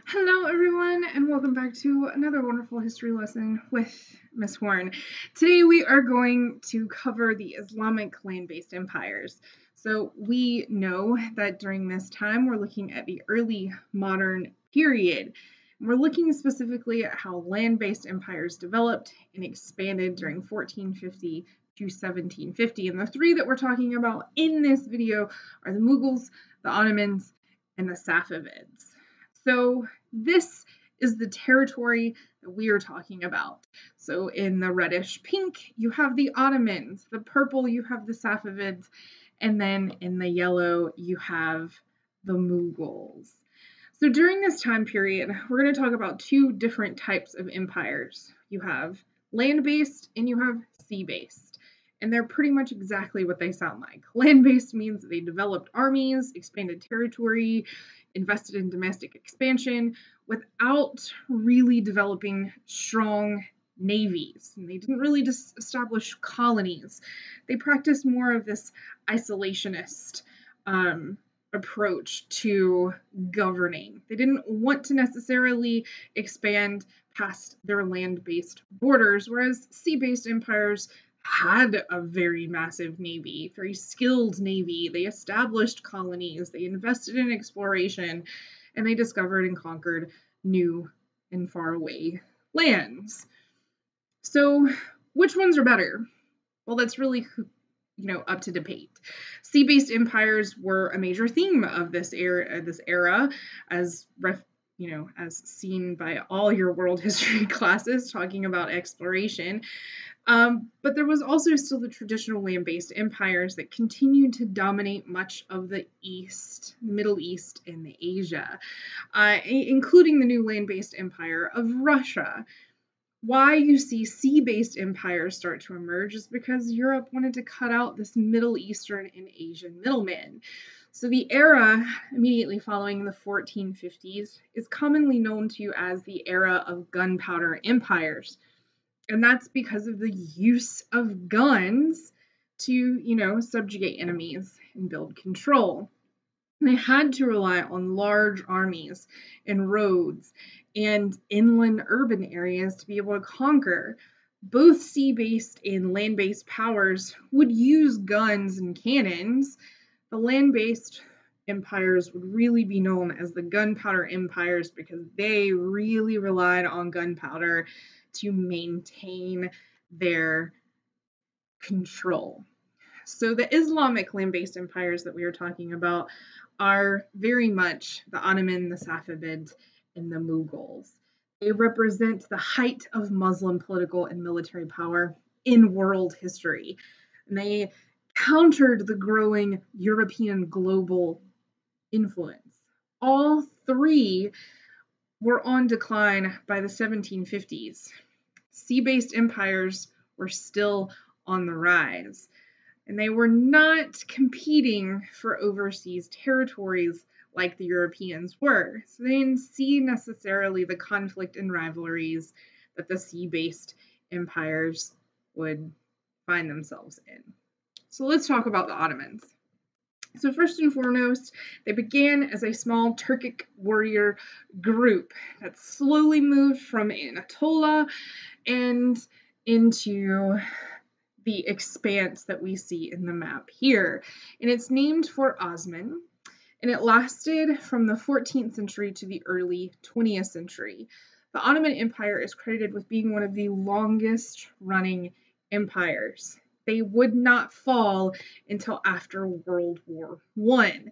Hello everyone and welcome back to another wonderful history lesson with Miss Horn. Today we are going to cover the Islamic land-based empires. So we know that during this time we're looking at the early modern period. We're looking specifically at how land-based empires developed and expanded during 1450 to 1750. And the three that we're talking about in this video are the Mughals, the Ottomans, and the Safavids. So this is the territory that we are talking about. So in the reddish pink, you have the Ottomans, the purple, you have the Safavids, and then in the yellow, you have the Mughals. So during this time period, we're going to talk about two different types of empires. You have land-based and you have sea-based. And they're pretty much exactly what they sound like. Land-based means that they developed armies, expanded territory, invested in domestic expansion without really developing strong navies. And they didn't really just establish colonies. They practiced more of this isolationist approach to governing. They didn't want to necessarily expand past their land-based borders, whereas sea-based empires had a very massive navy, very skilled navy. They established colonies, they invested in exploration, and they discovered and conquered new and faraway lands. So, which ones are better? Well, that's really up to debate. Sea-based empires were a major theme of this era, as as seen by all your world history classes talking about exploration. But there was also still the traditional land-based empires that continued to dominate much of the East, Middle East, and the Asia, including the new land-based empire of Russia. Why you see sea-based empires start to emerge is because Europe wanted to cut out this Middle Eastern and Asian middlemen. So the era immediately following the 1450s is commonly known to you as the era of gunpowder empires. And that's because of the use of guns to, subjugate enemies and build control. They had to rely on large armies and roads and inland urban areas to be able to conquer. Both sea-based and land-based powers would use guns and cannons. The land-based empires would really be known as the gunpowder empires because they really relied on gunpowder to maintain their control. So the Islamic land-based empires that we are talking about are very much the Ottoman, the Safavids, and the Mughals. They represent the height of Muslim political and military power in world history. And they countered the growing European global influence. All three were on decline by the 1750s. Sea-based empires were still on the rise, and they were not competing for overseas territories like the Europeans were. So they didn't see necessarily the conflict and rivalries that the sea-based empires would find themselves in. So let's talk about the Ottomans. So first and foremost, they began as a small Turkic warrior group that slowly moved from Anatolia and into the expanse that we see in the map here. And it's named for Osman, and it lasted from the 14th century to the early 20th century. The Ottoman Empire is credited with being one of the longest running empires. They would not fall until after World War I.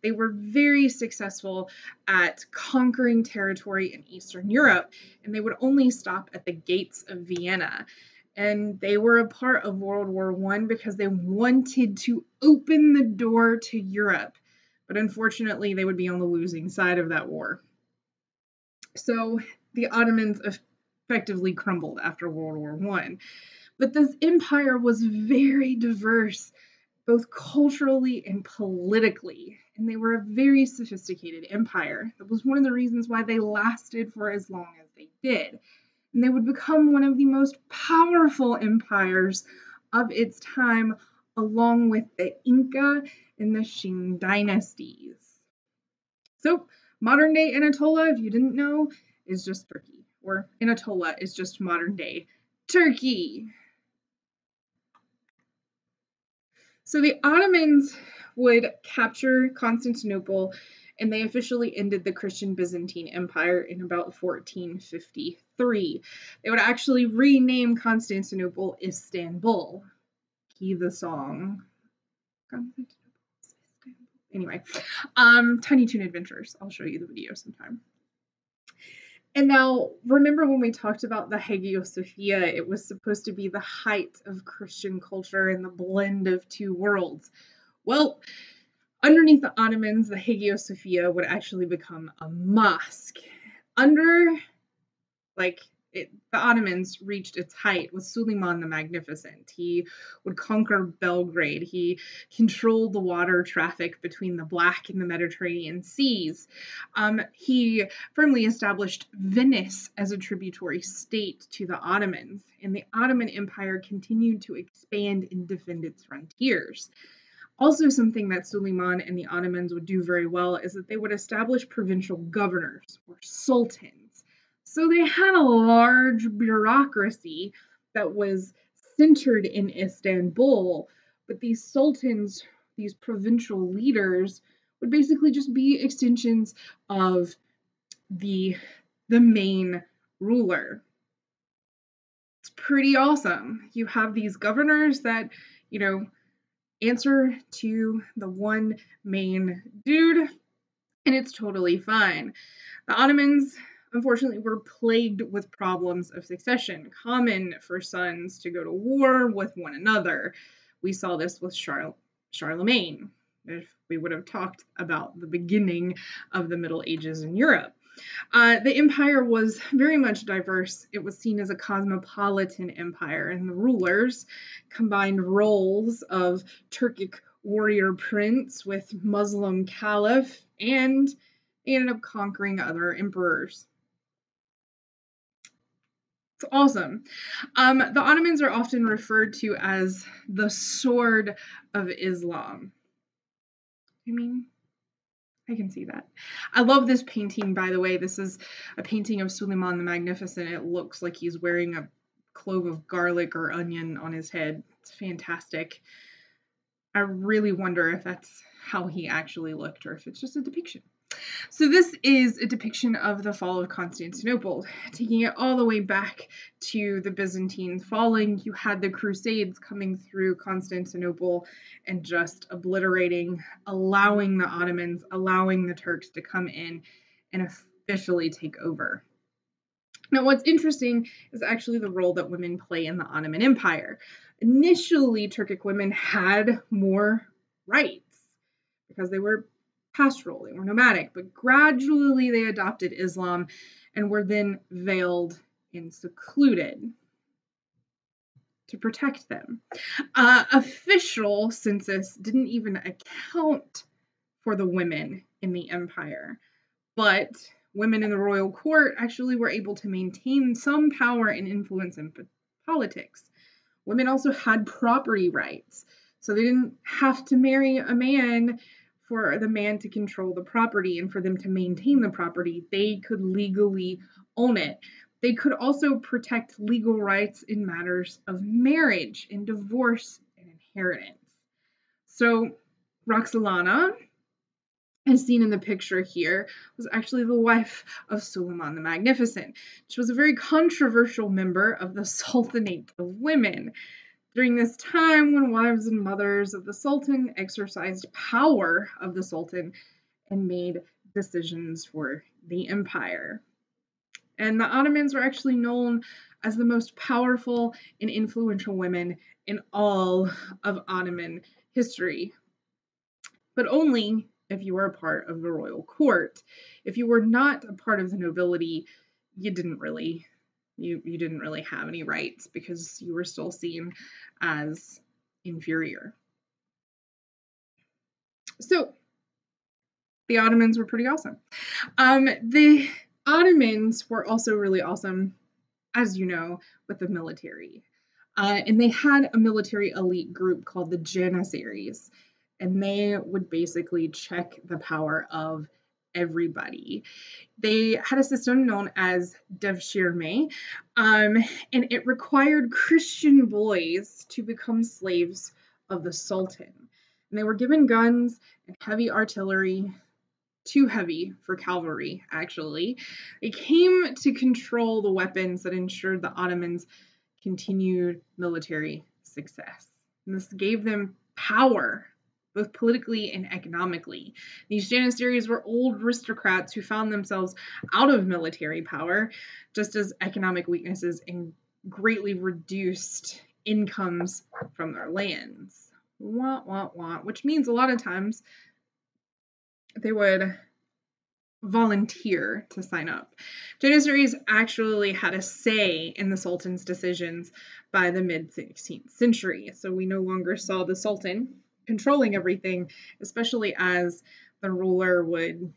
They were very successful at conquering territory in Eastern Europe, and they would only stop at the gates of Vienna. And they were a part of World War I because they wanted to open the door to Europe. But unfortunately, they would be on the losing side of that war. So the Ottomans effectively crumbled after World War I. But this empire was very diverse, both culturally and politically, and they were a very sophisticated empire. That was one of the reasons why they lasted for as long as they did. And they would become one of the most powerful empires of its time, along with the Inca and the Qing dynasties. So Modern day Anatolia, if you didn't know, is just Turkey, or Anatolia is just modern day Turkey. So the Ottomans would capture Constantinople, and they officially ended the Christian Byzantine Empire in about 1453. They would actually rename Constantinople Istanbul. Key the song. Anyway, Tiny Toon Adventures. I'll show you the video sometime. And now, remember when we talked about the Hagia Sophia, it was supposed to be the height of Christian culture and the blend of two worlds. Well, underneath the Ottomans, the Hagia Sophia would actually become a mosque. The Ottomans reached its height with Suleiman the Magnificent. He would conquer Belgrade. He controlled the water traffic between the Black and the Mediterranean seas. He firmly established Venice as a tributary state to the Ottomans, and the Ottoman Empire continued to expand and defend its frontiers. Also, something that Suleiman and the Ottomans would do very well is that they would establish provincial governors, or sultans. So they had a large bureaucracy that was centered in Istanbul, but these sultans, these provincial leaders, would basically just be extensions of the main ruler. It's pretty awesome. You have these governors that, answer to the one main dude, and it's totally fine. The Ottomans, unfortunately, were plagued with problems of succession, common for sons to go to war with one another. We saw this with Charlemagne, if we would have talked about the beginning of the Middle Ages in Europe. The empire was very much diverse. It was seen as a cosmopolitan empire, and the rulers combined roles of Turkic warrior prince with Muslim caliph, and they ended up conquering other emperors. It's awesome. The Ottomans are often referred to as the Sword of Islam. I can see that. I love this painting, by the way. This is a painting of Suleiman the Magnificent. It looks like he's wearing a clove of garlic or onion on his head. It's fantastic. I really wonder if that's how he actually looked or if it's just a depiction. So this is a depiction of the fall of Constantinople. Taking it all the way back to the Byzantines falling, you had the Crusades coming through Constantinople and just obliterating, allowing the Ottomans, allowing the Turks to come in and officially take over. Now, what's interesting is actually the role that women play in the Ottoman Empire. Initially, Turkic women had more rights because they were pastoral, they were nomadic, but gradually they adopted Islam and were then veiled and secluded to protect them. Official census didn't even account for the women in the empire, but women in the royal court actually were able to maintain some power and influence in politics. Women also had property rights, so they didn't have to marry a man for the man to control the property and for them to maintain the property. They could legally own it. They could also protect legal rights in matters of marriage and divorce and inheritance. So Roxolana, as seen in the picture here, was actually the wife of Suleiman the Magnificent. She was a very controversial member of the Sultanate of Women. During this time, when wives and mothers of the Sultan exercised power of the Sultan and made decisions for the empire. And the Ottomans were actually known as the most powerful and influential women in all of Ottoman history, but only if you were a part of the royal court. If you were not a part of the nobility, you didn't really have any rights because you were still seen as inferior. So the Ottomans were pretty awesome. The Ottomans were also really awesome, as you know, with the military. And they had a military elite group called the Janissaries, and they would basically check the power of everybody. They had a system known as devshirme, and it required Christian boys to become slaves of the Sultan. And they were given guns and heavy artillery, too heavy for cavalry, actually. They came to control the weapons that ensured the Ottomans' continued military success. And this gave them power, both politically and economically. These janissaries were old aristocrats who found themselves out of military power, just as economic weaknesses and greatly reduced incomes from their lands. Which means a lot of times they would volunteer to sign up. Janissaries actually had a say in the Sultan's decisions by the mid-16th century, so we no longer saw the Sultan controlling everything, especially as the ruler would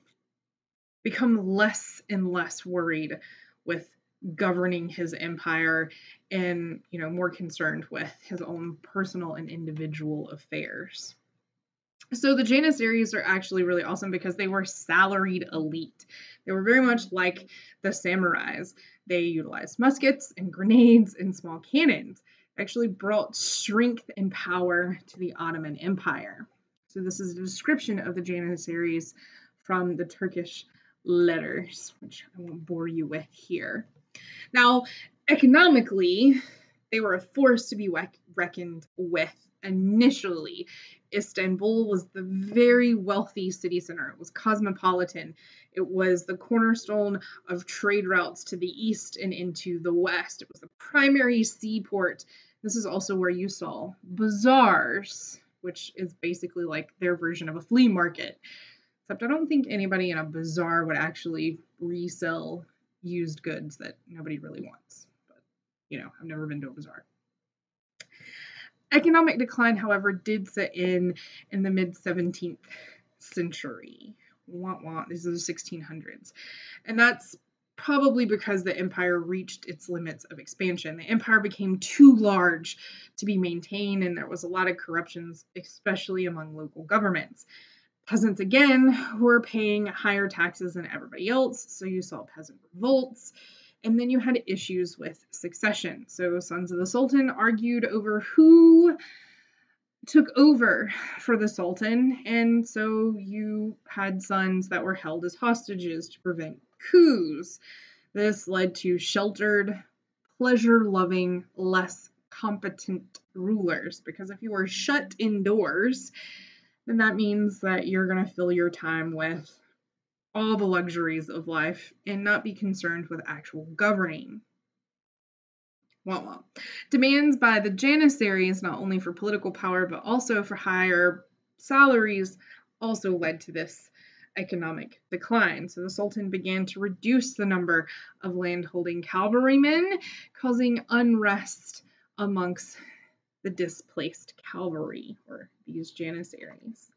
become less and less worried with governing his empire and, more concerned with his own personal and individual affairs. So the Janissaries are actually really awesome because they were salaried elite. They were very much like the samurais. They utilized muskets and grenades and small cannons. They actually brought strength and power to the Ottoman Empire. So this is a description of the Janissaries from the Turkish letters, which I won't bore you with here. Now, economically, they were a force to be reckoned with. Initially, Istanbul was the very wealthy city center. It was cosmopolitan. It was the cornerstone of trade routes to the east and into the west. It was the primary seaport. This is also where you saw bazaars, which is basically like their version of a flea market. Except I don't think anybody in a bazaar would actually resell used goods that nobody really wants. But, I've never been to a bazaar. Economic decline, however, did set in the mid-17th century. These are the 1600s. And that's probably because the empire reached its limits of expansion. The empire became too large to be maintained, and there was a lot of corruptions, especially among local governments. Peasants, again, were paying higher taxes than everybody else, so you saw peasant revolts. And then you had issues with succession. So sons of the Sultan argued over who took over for the Sultan, and so you had sons that were held as hostages to prevent coups. This led to sheltered, pleasure-loving, less competent rulers, because if you were shut indoors, then that means that you're going to fill your time with all the luxuries of life and not be concerned with actual governing. Demands by the Janissaries, not only for political power, but also for higher salaries, also led to this economic decline. So the Sultan began to reduce the number of land-holding cavalrymen, causing unrest amongst the displaced cavalry, or these Janissaries.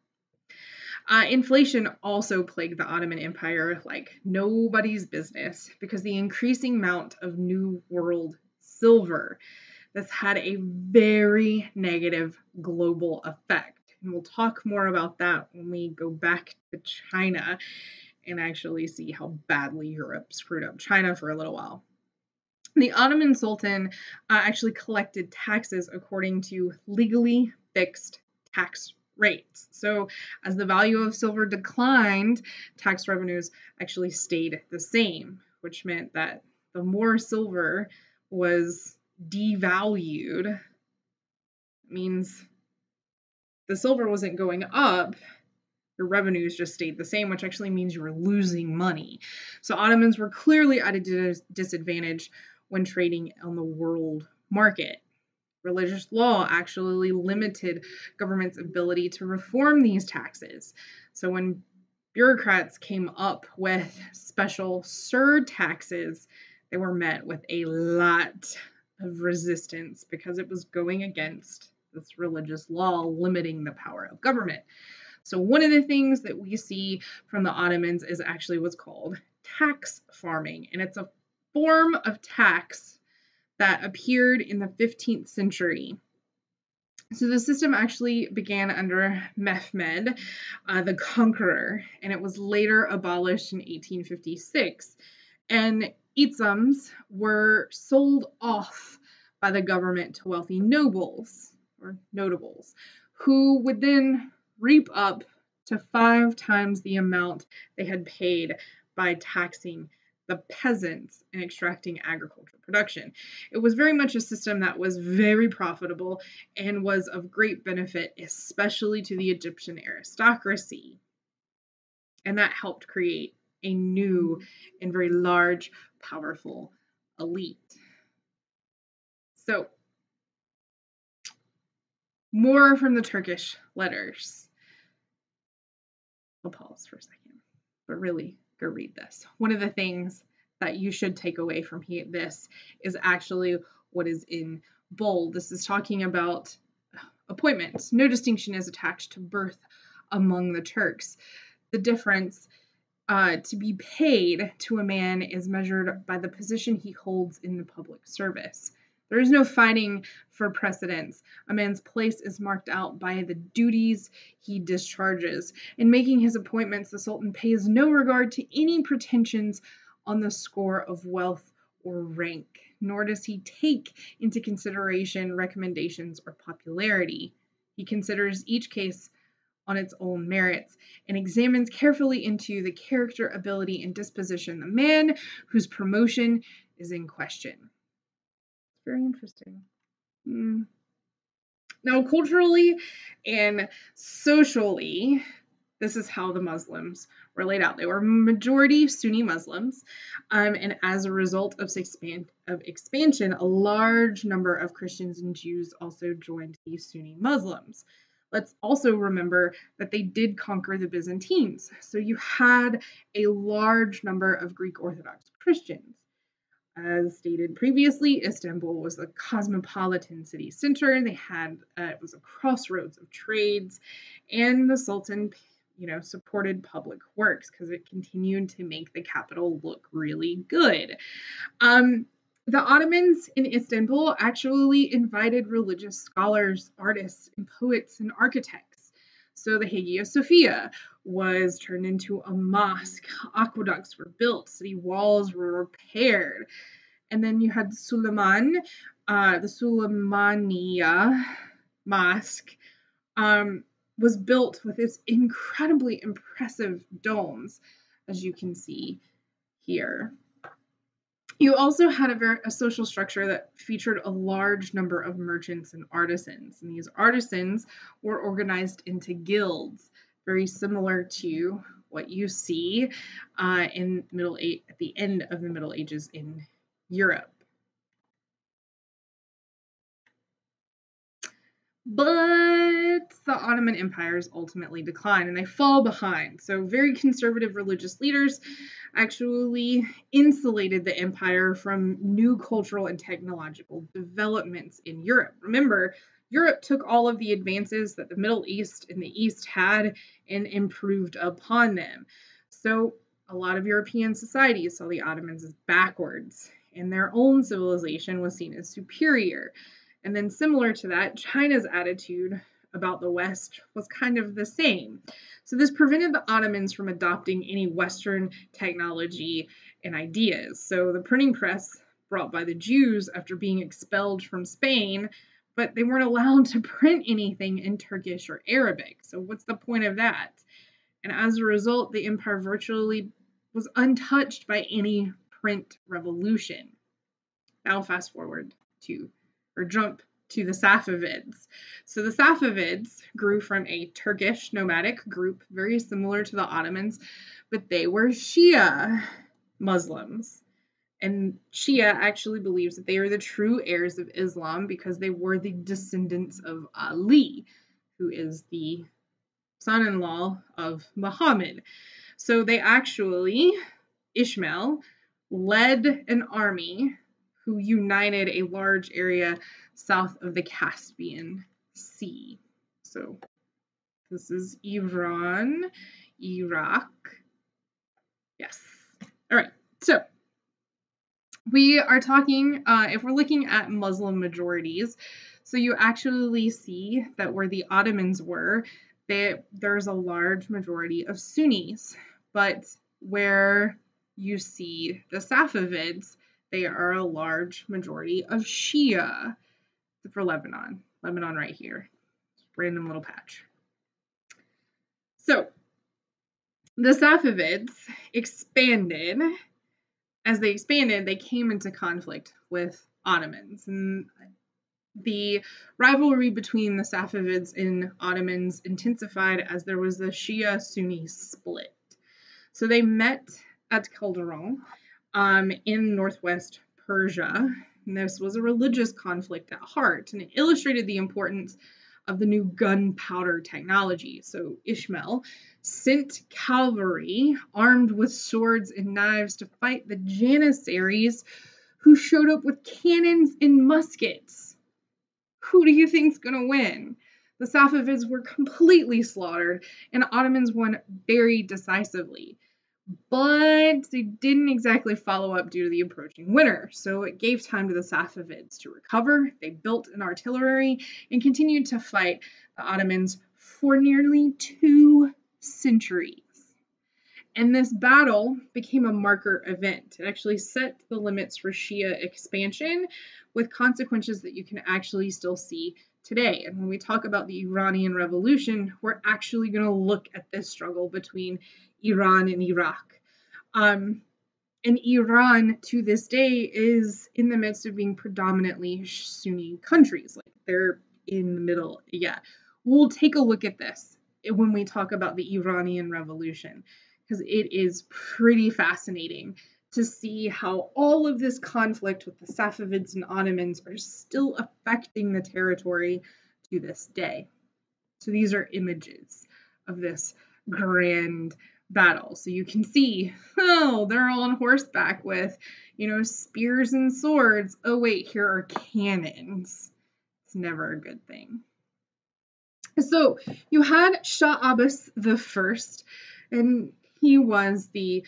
Inflation also plagued the Ottoman Empire like nobody's business because the increasing amount of New World silver, this had a very negative global effect. And we'll talk more about that when we go back to China and actually see how badly Europe screwed up China for a little while. The Ottoman Sultan actually collected taxes according to legally fixed tax rates. So as the value of silver declined, tax revenues actually stayed the same, which meant that the more silver was devalued, means the silver wasn't going up, your revenues just stayed the same, which actually means you were losing money. So Ottomans were clearly at a disadvantage when trading on the world market. Religious law actually limited government's ability to reform these taxes. So when bureaucrats came up with special surtaxes, they were met with a lot of resistance because it was going against this religious law limiting the power of government. So one of the things that we see from the Ottomans is actually what's called tax farming, and it's a form of tax that appeared in the 15th century. So the system actually began under Mehmed, the Conqueror, and it was later abolished in 1856. And Itzams were sold off by the government to wealthy nobles or notables, who would then reap up to 5 times the amount they had paid by taxing the peasants and extracting agricultural production. It was very much a system that was very profitable and was of great benefit, especially to the Egyptian aristocracy. And that helped create a new and very large, powerful elite. So, more from the Turkish letters. I'll pause for a second, but really go read this. One of the things that you should take away from this is actually what is in bold. This is talking about appointments. No distinction is attached to birth among the Turks. The difference to be paid to a man is measured by the position he holds in the public service. There is no fighting for precedence. A man's place is marked out by the duties he discharges. In making his appointments, the Sultan pays no regard to any pretensions on the score of wealth or rank, nor does he take into consideration recommendations or popularity. He considers each case on its own merits and examines carefully into the character, ability, and disposition of the man whose promotion is in question. It's very interesting. Now, culturally and socially, this is how the Muslims were laid out. They were majority Sunni Muslims, and as a result of expansion, a large number of Christians and Jews also joined the Sunni Muslims. Let's also remember that they did conquer the Byzantines. So you had a large number of Greek Orthodox Christians. As stated previously, Istanbul was the cosmopolitan city center. It was a crossroads of trades, and the Sultan, supported public works because it continued to make the capital look really good. The Ottomans in Istanbul actually invited religious scholars, artists, and poets and architects. So the Hagia Sophia was turned into a mosque, aqueducts were built, city walls were repaired. And then you had Suleiman, the Suleymaniya Mosque, was built with its incredibly impressive domes, as you can see here. You also had a social structure that featured a large number of merchants and artisans, and these artisans were organized into guilds, very similar to what you see at the end of the Middle Ages in Europe. But the Ottoman empires ultimately decline and they fall behind. So very conservative religious leaders actually insulated the empire from new cultural and technological developments in Europe. Remember, Europe took all of the advances that the Middle East and the East had and improved upon them. So a lot of European societies saw the Ottomans as backwards, and their own civilization was seen as superior. And then similar to that, China's attitude about the West was kind of the same. So this prevented the Ottomans from adopting any Western technology and ideas. So the printing press brought by the Jews after being expelled from Spain, but they weren't allowed to print anything in Turkish or Arabic. So what's the point of that? And as a result, the empire virtually was untouched by any print revolution. Now fast forward jump to the Safavids. So the Safavids grew from a Turkish nomadic group, very similar to the Ottomans, but they were Shia Muslims. And Shia actually believes that they are the true heirs of Islam because they were the descendants of Ali, who is the son-in-law of Muhammad. So they actually, Ishmael, led an army who united a large area south of the Caspian Sea. So this is Iran, Iraq. Yes. All right. So we are talking, if we're looking at Muslim majorities, So you actually see that where the Ottomans were, there's a large majority of Sunnis, but where you see the Safavids, they are a large majority of Shia. For Lebanon right here, random little patch. So the Safavids expanded. As they expanded, they came into conflict with Ottomans, and the rivalry between the Safavids and Ottomans intensified as there was the Shia-Sunni split. So they met at Calderon in northwest Persia. And this was a religious conflict at heart, and it illustrated the importance of the new gunpowder technology. So Ishmael sent cavalry armed with swords and knives to fight the Janissaries, who showed up with cannons and muskets. Who do you think's gonna win? The Safavids were completely slaughtered, and Ottomans won very decisively. But they didn't exactly follow up due to the approaching winter, so it gave time to the Safavids to recover. They built an artillery and continued to fight the Ottomans for nearly 2 centuries. And this battle became a marker event. It actually set the limits for Shia expansion with consequences that you can actually still see today. And when we talk about the Iranian Revolution, we're actually going to look at this struggle between Iran and Iraq. And Iran, to this day, is in the midst of being predominantly Sunni countries. Like, they're in the middle. Yeah, we'll take a look at this when we talk about the Iranian Revolution, because it is pretty fascinating to see how all of this conflict with the Safavids and Ottomans are still affecting the territory to this day. So these are images of this grand battle. So you can see, oh, they're all on horseback with, spears and swords. Oh, wait, here are cannons. It's never a good thing. So you had Shah Abbas I, and he was the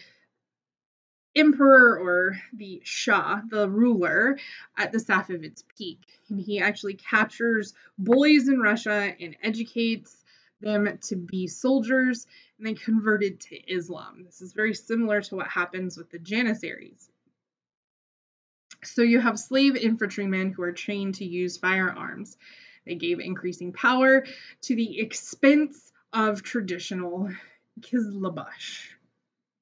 emperor, or the Shah, the ruler at the Safavids' peak. And he actually captures boys in Russia and educates them to be soldiers, and then converted to Islam. This is very similar to what happens with the Janissaries. So you have slave infantrymen who are trained to use firearms. They gave increasing power to the expense of traditional Qizilbash.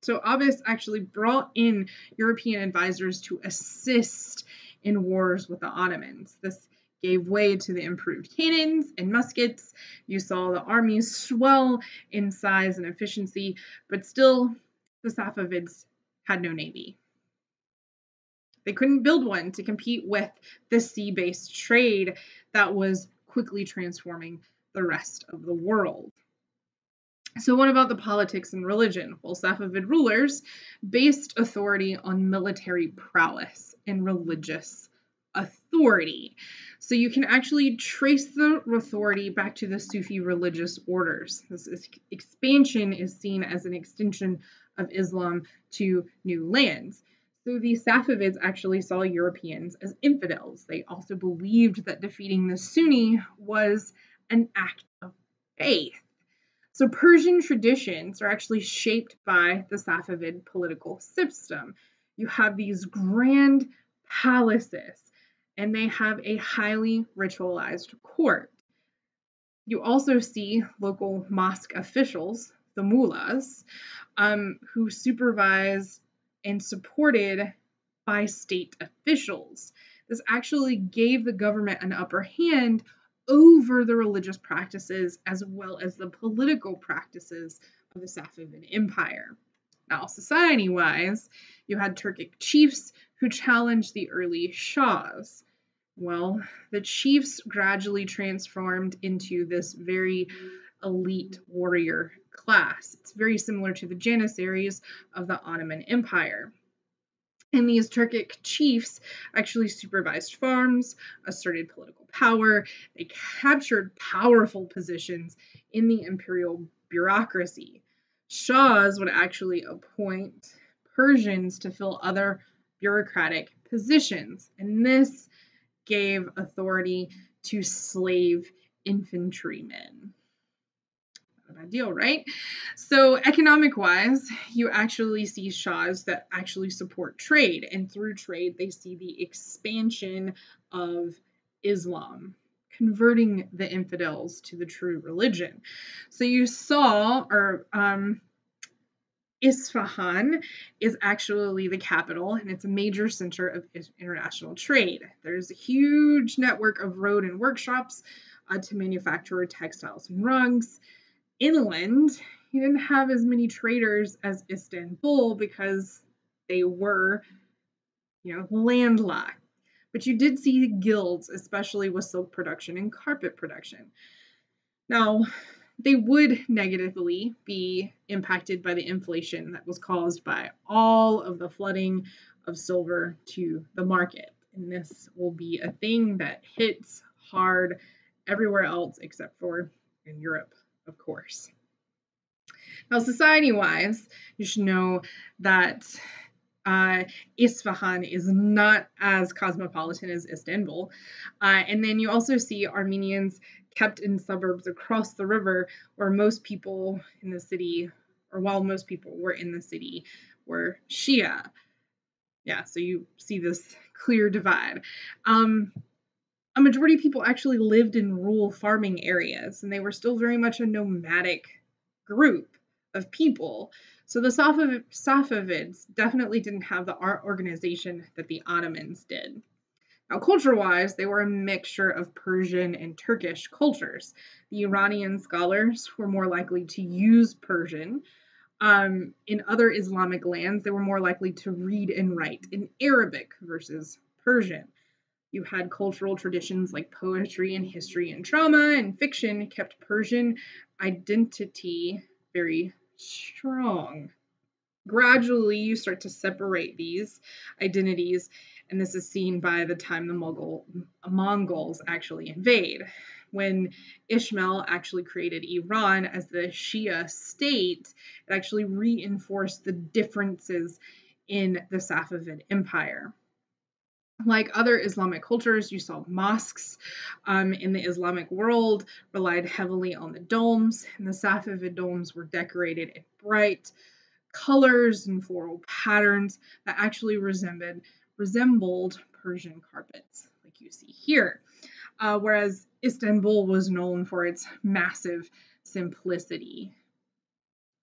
So Abbas actually brought in European advisors to assist in wars with the Ottomans. This gave way to the improved cannons and muskets. You saw the armies swell in size and efficiency, but still the Safavids had no navy. They couldn't build one to compete with the sea-based trade that was quickly transforming the rest of the world. So what about the politics and religion? Well, Safavid rulers based authority on military prowess and religious authority. So you can actually trace the authority back to the Sufi religious orders. This expansion is seen as an extension of Islam to new lands. So the Safavids actually saw Europeans as infidels. They also believed that defeating the Sunni was an act of faith. So Persian traditions are actually shaped by the Safavid political system. You have these grand palaces, and they have a highly ritualized court. You also see local mosque officials, the mullahs, who supervise and supported by state officials. This actually gave the government an upper hand over the religious practices as well as the political practices of the Safavid Empire. Now, society-wise, you had Turkic chiefs who challenged the early Shahs. Well, the chiefs gradually transformed into this very elite warrior class. It's very similar to the Janissaries of the Ottoman Empire. And these Turkic chiefs actually supervised farms, asserted political power. They captured powerful positions in the imperial bureaucracy. Shahs would actually appoint Persians to fill other bureaucratic positions, and this gave authority to slave infantrymen. Not a bad deal, right? So economic-wise, you actually see shahs that actually support trade, and through trade, they see the expansion of Islam, converting the infidels to the true religion. So you saw, Isfahan is actually the capital, and it's a major center of international trade. There's a huge network of road and workshops to manufacture textiles and rugs. Inland, you didn't have as many traders as Istanbul because they were, landlocked. But you did see guilds, especially with silk production and carpet production. Now, they would negatively be impacted by the inflation that was caused by all of the flooding of silver to the market. And this will be a thing that hits hard everywhere else except for in Europe, of course. Now, society-wise, you should know that Isfahan is not as cosmopolitan as Istanbul. And then you also see Armenians kept in suburbs across the river where most people in the city, or while most people were in the city, were Shia. Yeah, so you see this clear divide. A majority of people actually lived in rural farming areas, and they were still very much a nomadic group of people. So the Safavids definitely didn't have the art organization that the Ottomans did. Now, culture-wise, they were a mixture of Persian and Turkish cultures. The Iranian scholars were more likely to use Persian. In other Islamic lands, they were more likely to read and write in Arabic versus Persian. You had cultural traditions like poetry and history and drama and fiction kept Persian identity very strong. Gradually, you start to separate these identities, and this is seen by the time the Mongols actually invade. When Ismail actually created Iran as the Shia state, it actually reinforced the differences in the Safavid Empire. Like other Islamic cultures, you saw mosques in the Islamic world relied heavily on the domes, and the Safavid domes were decorated in bright colors and floral patterns that actually resembled Persian carpets, like you see here. Whereas Istanbul was known for its massive simplicity.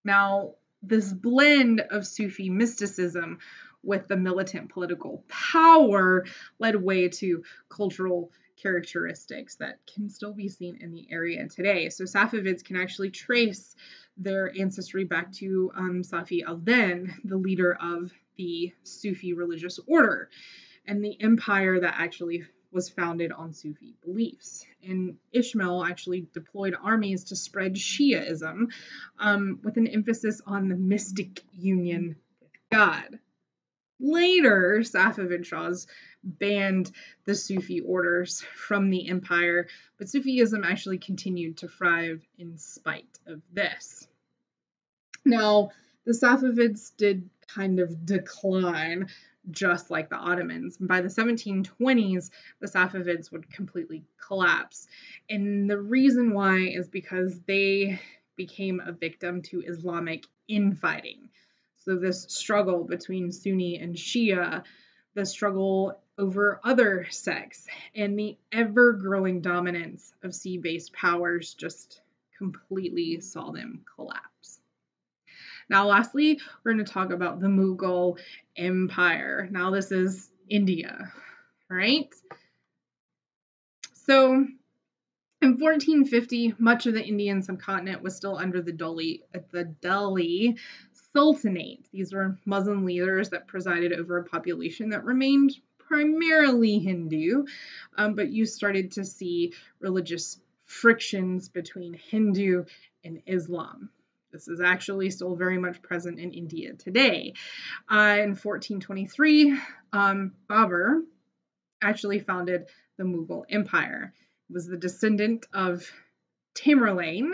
Now, this blend of Sufi mysticism with the militant political power led way to cultural characteristics that can still be seen in the area today. So Safavids can actually trace their ancestry back to Safi al-Din, the leader of the Sufi religious order, and the empire that actually was founded on Sufi beliefs. And Ismail actually deployed armies to spread Shiaism with an emphasis on the mystic union with God. Later, Safavid Shahs banned the Sufi orders from the empire, but Sufism actually continued to thrive in spite of this. Now, the Safavids did kind of decline, just like the Ottomans. By the 1720s, the Safavids would completely collapse. And the reason why is because they became a victim to Islamic infighting. So this struggle between Sunni and Shia, the struggle over other sects, and the ever-growing dominance of sea-based powers just completely saw them collapse. Now, lastly, we're going to talk about the Mughal Empire. Now, this is India, right? So, in 1450, much of the Indian subcontinent was still under the Delhi Sultanate. These were Muslim leaders that presided over a population that remained primarily Hindu, but you started to see religious frictions between Hindu and Islam. This is actually still very much present in India today. In 1423, Babur actually founded the Mughal Empire. It was the descendant of Tamerlane,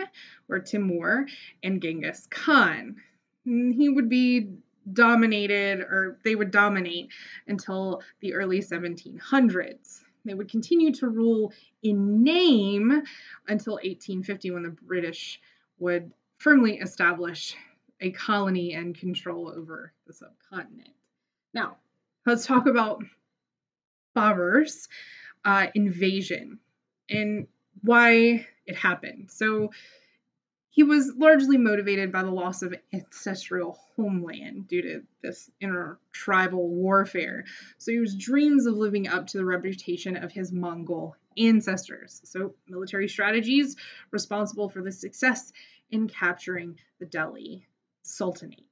or Timur, and Genghis Khan. He would be dominated, or they would dominate until the early 1700s. They would continue to rule in name until 1850, when the British would firmly establish a colony and control over the subcontinent. Now, let's talk about Babur's invasion and why it happened. So he was largely motivated by the loss of ancestral homeland due to this inter-tribal warfare. So he was dreams of living up to the reputation of his Mongol ancestors. So military strategies responsible for the success in capturing the Delhi Sultanate.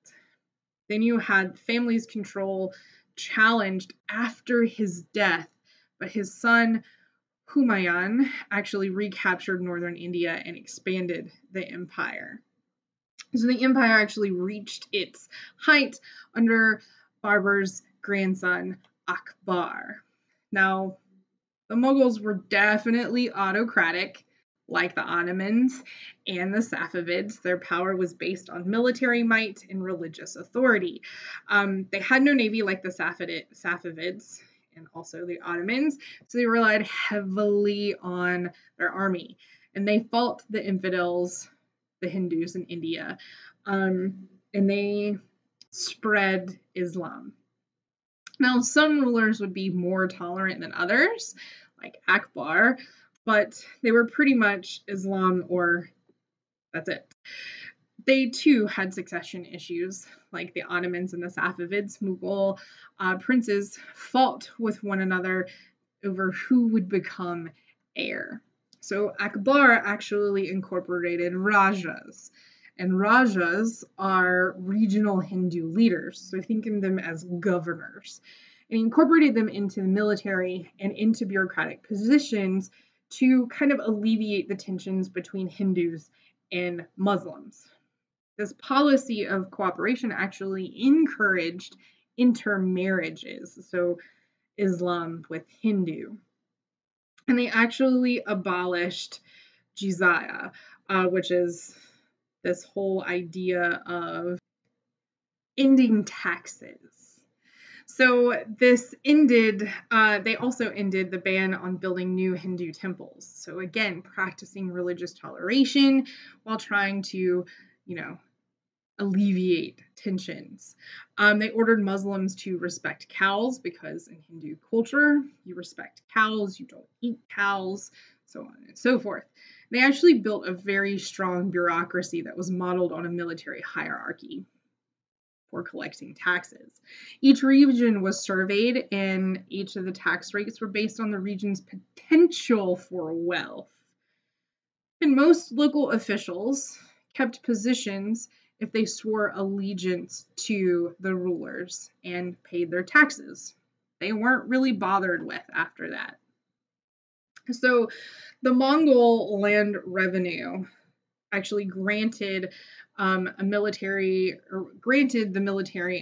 They knew had family's control challenged after his death, but his son Humayun actually recaptured northern India and expanded the empire. So the empire actually reached its height under Babur's grandson Akbar. Now, the Mughals were definitely autocratic, like the Ottomans and the Safavids. Their power was based on military might and religious authority. They had no navy like the Safavids and also the Ottomans, so they relied heavily on their army. And they fought the infidels, the Hindus in India, and they spread Islam. Now, some rulers would be more tolerant than others, like Akbar, but they were pretty much Islam or that's it. They too had succession issues, like the Ottomans and the Safavids. Mughal princes fought with one another over who would become heir. So Akbar actually incorporated Rajas, and Rajas are regional Hindu leaders, so think of them as governors. And he incorporated them into the military and into bureaucratic positions to kind of alleviate the tensions between Hindus and Muslims. This policy of cooperation actually encouraged intermarriages, so Islam with Hindu. And they actually abolished jizya, which is this whole idea of ending taxes. So this ended, they also ended the ban on building new Hindu temples. So again, practicing religious toleration while trying to, alleviate tensions. They ordered Muslims to respect cows because in Hindu culture, you respect cows, you don't eat cows, so on and so forth. They actually built a very strong bureaucracy that was modeled on a military hierarchy for collecting taxes. Each region was surveyed and each of the tax rates were based on the region's potential for wealth. And most local officials kept positions if they swore allegiance to the rulers and paid their taxes. They weren't really bothered with after that. So the Mongol land revenue actually granted the military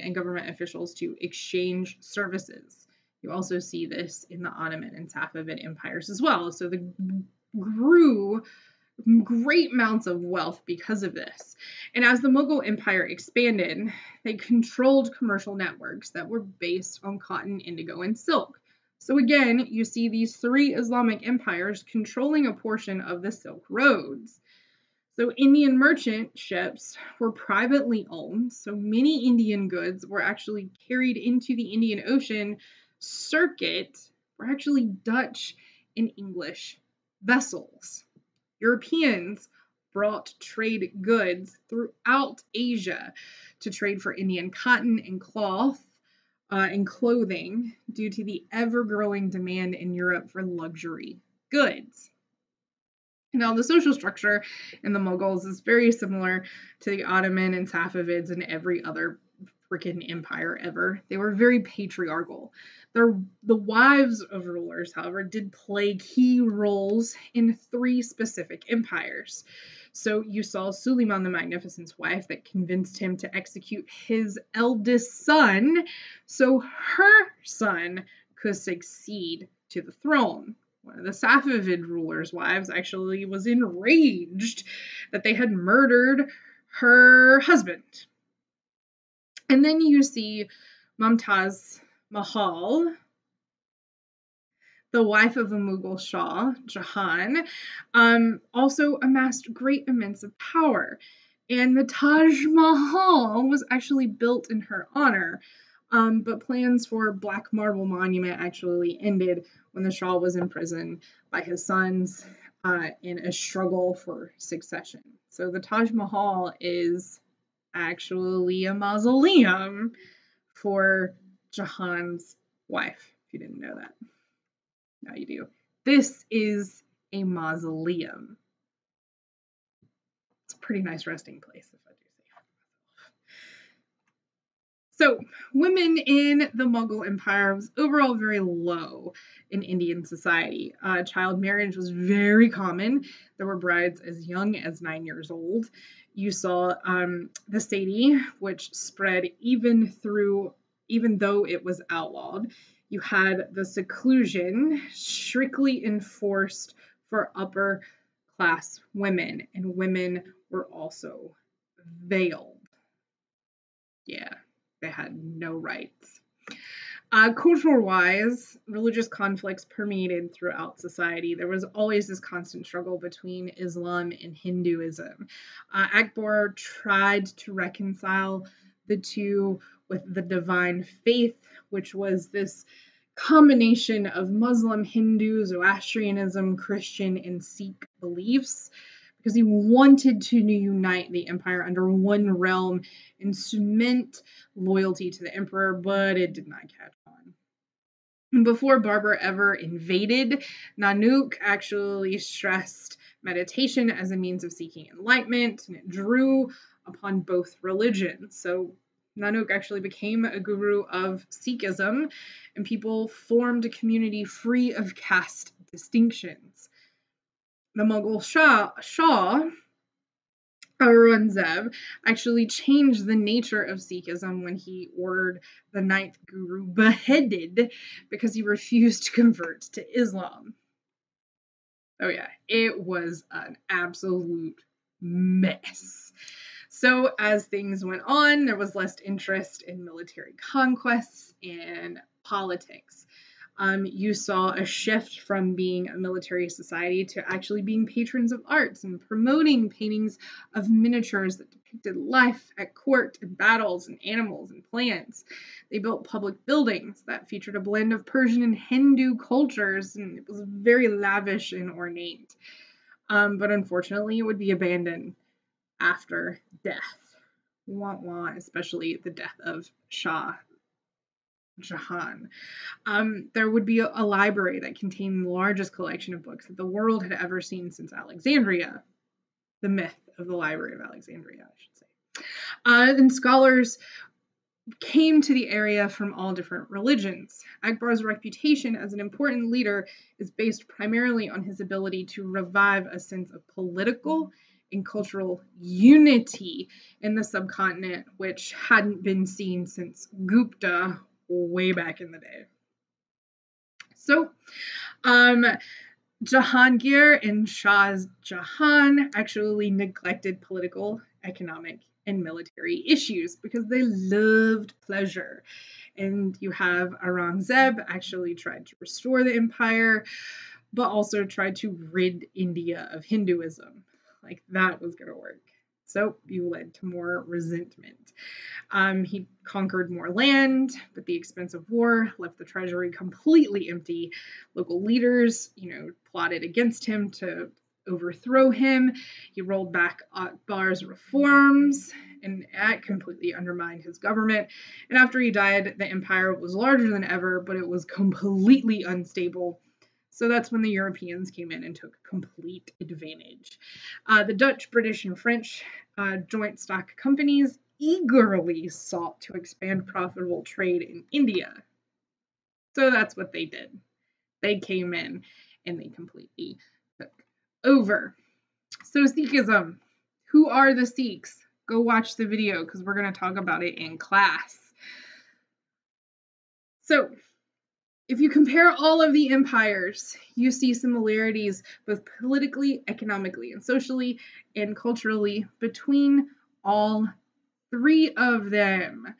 and government officials to exchange services. You also see this in the Ottoman and Safavid empires as well. So they grew great amounts of wealth because of this. And as the Mughal Empire expanded, they controlled commercial networks that were based on cotton, indigo, and silk. So again, you see these three Islamic empires controlling a portion of the Silk Roads. So Indian merchant ships were privately owned, so many Indian goods were actually carried into the Indian Ocean circuit, were actually Dutch and English vessels. Europeans brought trade goods throughout Asia to trade for Indian cotton and cloth and clothing due to the ever-growing demand in Europe for luxury goods. Now, the social structure in the Mughals is very similar to the Ottoman and Safavids and every other freaking empire ever. They were very patriarchal. The wives of rulers, however, did play key roles in three specific empires. So you saw Suleiman the Magnificent's wife that convinced him to execute his eldest son so her son could succeed to the throne. One of the Safavid ruler's wives actually was enraged that they had murdered her husband. And then you see Mumtaz Mahal, the wife of a Mughal Shah, Jahan, also amassed great immense of power. And the Taj Mahal was actually built in her honor. But plans for Black Marble Monument actually ended when the Shah was imprisoned by his sons in a struggle for succession. So the Taj Mahal is actually a mausoleum for Jahan's wife, if you didn't know that. Now you do. This is a mausoleum. It's a pretty nice resting place, if I do say so. So, women in the Mughal Empire was overall very low in Indian society. Child marriage was very common. There were brides as young as 9 years old. You saw the sati, which spread even though it was outlawed. You had the seclusion strictly enforced for upper class women, and women were also veiled. Yeah, they had no rights. Cultural-wise, religious conflicts permeated throughout society. There was always this constant struggle between Islam and Hinduism. Akbar tried to reconcile the two with the divine faith, which was this combination of Muslim, Hindu, Zoroastrianism, Christian, and Sikh beliefs, because he wanted to unite the empire under one realm and cement loyalty to the emperor, but it did not catch on. Before Babur ever invaded, Nanook actually stressed meditation as a means of seeking enlightenment, and it drew upon both religions. So Nanook actually became a guru of Sikhism, and people formed a community free of caste distinctions. The Mughal Shah Aurangzeb actually changed the nature of Sikhism when he ordered the 9th guru beheaded because he refused to convert to Islam. Oh yeah, it was an absolute mess. So as things went on, there was less interest in military conquests and politics. You saw a shift from being a military society to actually being patrons of arts and promoting paintings of miniatures that depicted life at court and battles and animals and plants. They built public buildings that featured a blend of Persian and Hindu cultures, and it was very lavish and ornate. But unfortunately, it would be abandoned after death. Wah wah, especially the death of Shah Jahan. There would be a library that contained the largest collection of books that the world had ever seen since Alexandria. The myth of the Library of Alexandria, I should say. And scholars came to the area from all different religions. Akbar's reputation as an important leader is based primarily on his ability to revive a sense of political and cultural unity in the subcontinent, which hadn't been seen since Gupta way back in the day. So, Jahangir and Shah Jahan actually neglected political, economic, and military issues because they loved pleasure. And you have Aurangzeb actually tried to restore the empire, but also tried to rid India of Hinduism. Like that was going to work. So you led to more resentment. He conquered more land, but the expense of war left the treasury completely empty. Local leaders, plotted against him to overthrow him. He rolled back Akbar's reforms, and that completely undermined his government. And after he died, the empire was larger than ever, but it was completely unstable. So that's when the Europeans came in and took complete advantage. The Dutch, British, and French joint stock companies eagerly sought to expand profitable trade in India. So that's what they did. They came in and they completely took over. So Sikhism, who are the Sikhs? Go watch the video because we're going to talk about it in class. So if you compare all of the empires, you see similarities both politically, economically, and socially, and culturally between all three of them.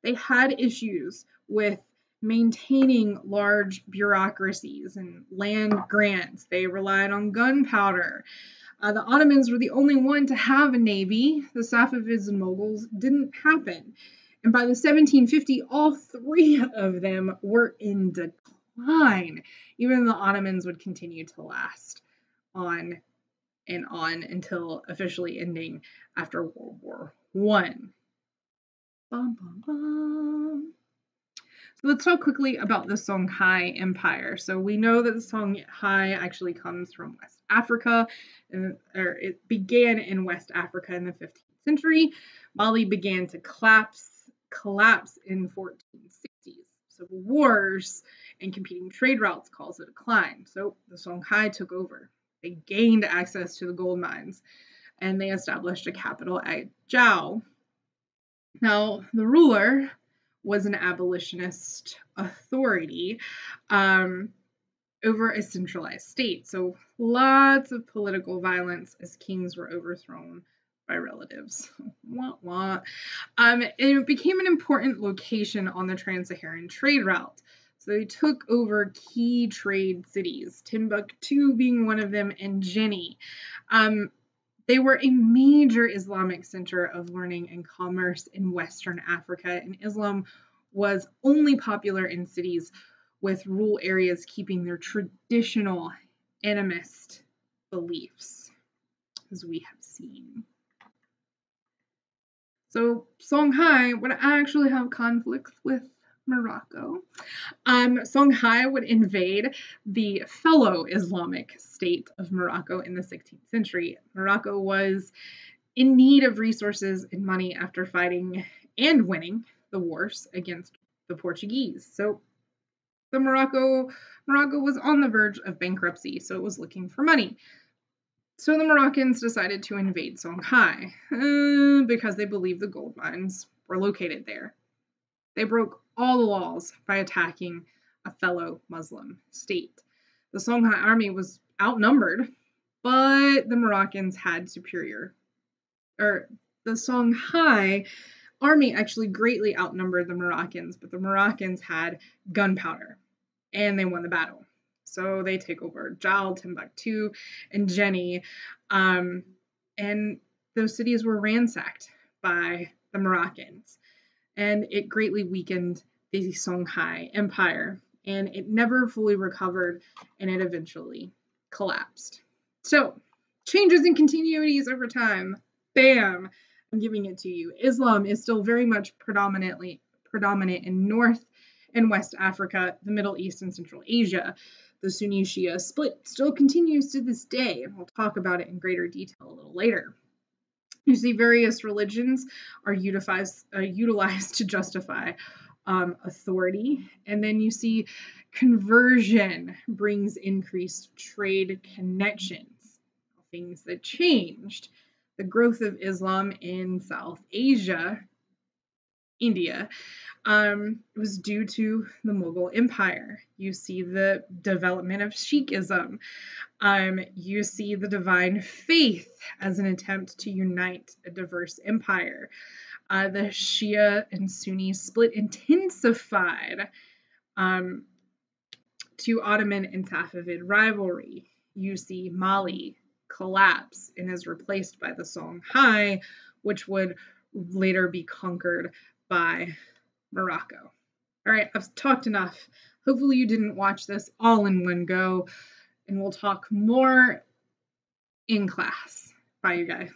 They had issues with maintaining large bureaucracies and land grants. They relied on gunpowder. The Ottomans were the only one to have a navy. The Safavids and Mughals didn't happen. And by the 1750s, all three of them were in decline. Even the Ottomans would continue to last on and on until officially ending after World War I. Bum, bum, bum. So let's talk quickly about the Songhai Empire. So we know that the Songhai actually comes from West Africa, or it began in West Africa in the 15th century. Mali began to collapse in 1460s. Civil wars and competing trade routes caused a decline. So the Songhai took over. They gained access to the gold mines, and they established a capital at Jiao. Now, the ruler was an abolitionist authority over a centralized state. So lots of political violence as kings were overthrown by relatives. Wah, wah. It became an important location on the trans-Saharan trade route. So they took over key trade cities, Timbuktu being one of them, and Jenny. They were a major Islamic center of learning and commerce in Western Africa, and Islam was only popular in cities with rural areas keeping their traditional animist beliefs, as we have seen. So Songhai would actually have conflicts with Morocco. Songhai would invade the fellow Islamic state of Morocco in the 16th century. Morocco was in need of resources and money after fighting and winning the wars against the Portuguese. So Morocco was on the verge of bankruptcy, so it was looking for money. So the Moroccans decided to invade Songhai because they believed the gold mines were located there. They broke all the laws by attacking a fellow Muslim state. The Songhai army was outnumbered, but the Moroccans had the Songhai army actually greatly outnumbered the Moroccans, but the Moroccans had gunpowder, and they won the battle. So they take over Jiao, Timbuktu, and Jenny, and those cities were ransacked by the Moroccans, and it greatly weakened the Songhai Empire, and it never fully recovered, and it eventually collapsed. So, changes and continuities over time. Bam! I'm giving it to you. Islam is still very much predominant in North and West Africa, the Middle East, and Central Asia. The Sunni-Shia split still continues to this day, and we'll talk about it in greater detail a little later. You see various religions are utilized to justify authority, and then you see conversion brings increased trade connections, things that changed. The growth of Islam in South Asia, India, was due to the Mughal Empire. You see the development of Sikhism. You see the divine faith as an attempt to unite a diverse empire. The Shia and Sunni split intensified to Ottoman and Safavid rivalry. You see Mali collapse and is replaced by the Songhai, which would later be conquered by Morocco. All right, I've talked enough. Hopefully you didn't watch this all in one go, and we'll talk more in class. Bye, you guys.